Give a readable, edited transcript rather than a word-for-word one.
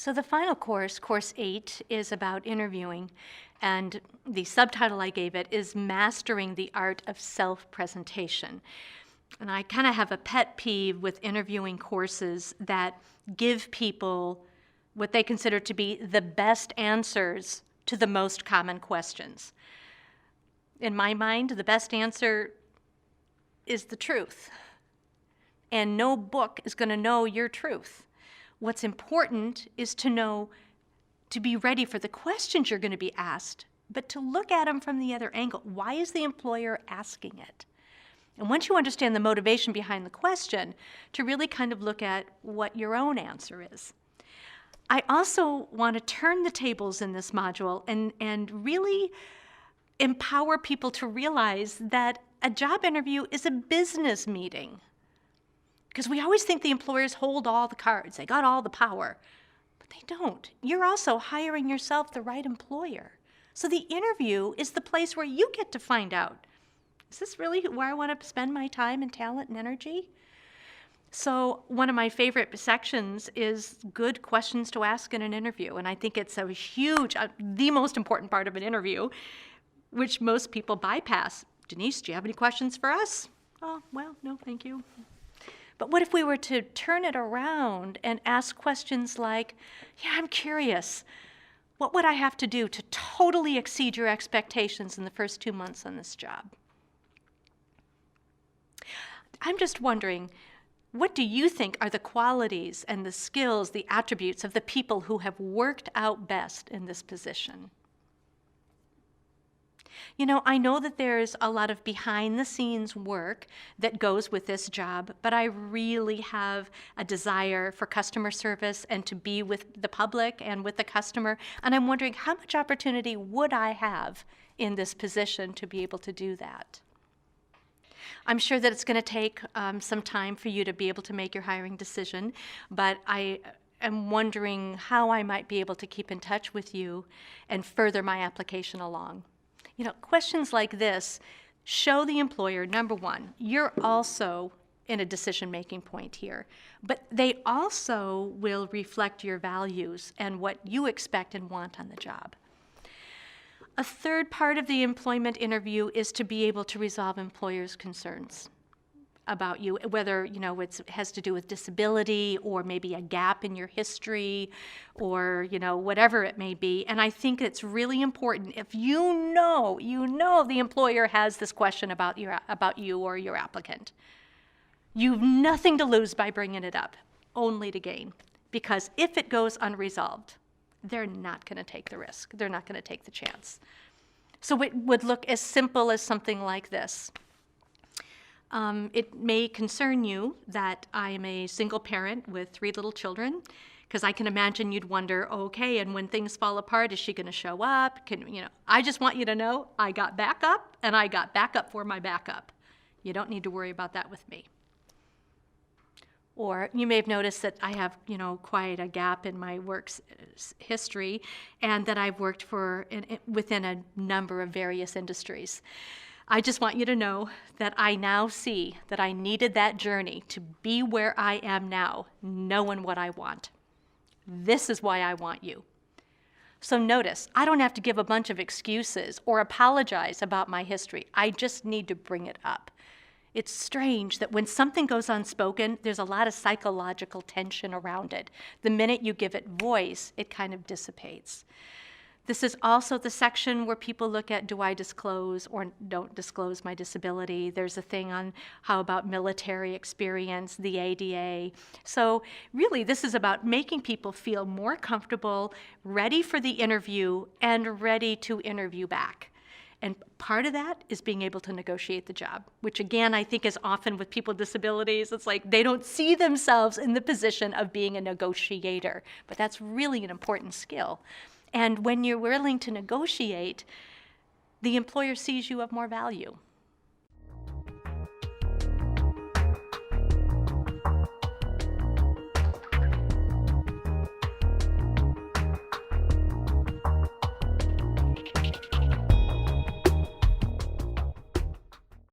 So the final course, Course 8, is about interviewing, and the subtitle I gave it is Mastering the Art of Self-Presentation. And I kind of have a pet peeve with interviewing courses that give people what they consider to be the best answers to the most common questions. In my mind, the best answer is the truth. And no book is going to know your truth. What's important is to know, to be ready for the questions you're going to be asked, but to look at them from the other angle. Why is the employer asking it? And once you understand the motivation behind the question, to really kind of look at what your own answer is. I also want to turn the tables in this module and really empower people to realize that a job interview is a business meeting. Because we always think the employers hold all the cards, they got all the power, but they don't. You're also hiring yourself the right employer. So the interview is the place where you get to find out, is this really where I want to spend my time and talent and energy? So one of my favorite sections is good questions to ask in an interview, and I think it's a huge, the most important part of an interview, which most people bypass. Denise, do you have any questions for us? Oh, well, no, thank you. But what if we were to turn it around and ask questions like, yeah, I'm curious, what would I have to do to totally exceed your expectations in the first 2 months on this job? I'm just wondering, what do you think are the qualities and the skills, the attributes of the people who have worked out best in this position? You know, I know that there's a lot of behind-the-scenes work that goes with this job, but I really have a desire for customer service and to be with the public and with the customer, and I'm wondering how much opportunity would I have in this position to be able to do that? I'm sure that it's going to take some time for you to be able to make your hiring decision, but I am wondering how I might be able to keep in touch with you and further my application along. You know, questions like this show the employer, number one, you're also in a decision-making point here, but they also will reflect your values and what you expect and want on the job. A third part of the employment interview is to be able to resolve employers' concerns about you, whether, you know, it has to do with disability or maybe a gap in your history or, you know, whatever it may be. And I think it's really important if you know the employer has this question about you or your applicant. You've nothing to lose by bringing it up, only to gain. Because if it goes unresolved, they're not going to take the risk. They're not going to take the chance. So it would look as simple as something like this. It may concern you that I am a single parent with 3 little children, because I can imagine you'd wonder, okay, and when things fall apart, is she going to show up? I just want you to know I got backup, and I got backup for my backup. You don't need to worry about that with me. Or you may have noticed that I have, quite a gap in my work history, and that I've worked within a number of various industries. I just want you to know that I now see that I needed that journey to be where I am now, knowing what I want. This is why I want you. So notice, I don't have to give a bunch of excuses or apologize about my history. I just need to bring it up. It's strange that when something goes unspoken, there's a lot of psychological tension around it. The minute you give it voice, it kind of dissipates. This is also the section where people look at, do I disclose or don't disclose my disability? There's a thing on how about military experience, the ADA. So really, this is about making people feel more comfortable, ready for the interview, and ready to interview back. And part of that is being able to negotiate the job, which again, I think is often with people with disabilities, it's like they don't see themselves in the position of being a negotiator, but that's really an important skill. And when you're willing to negotiate, the employer sees you of more value.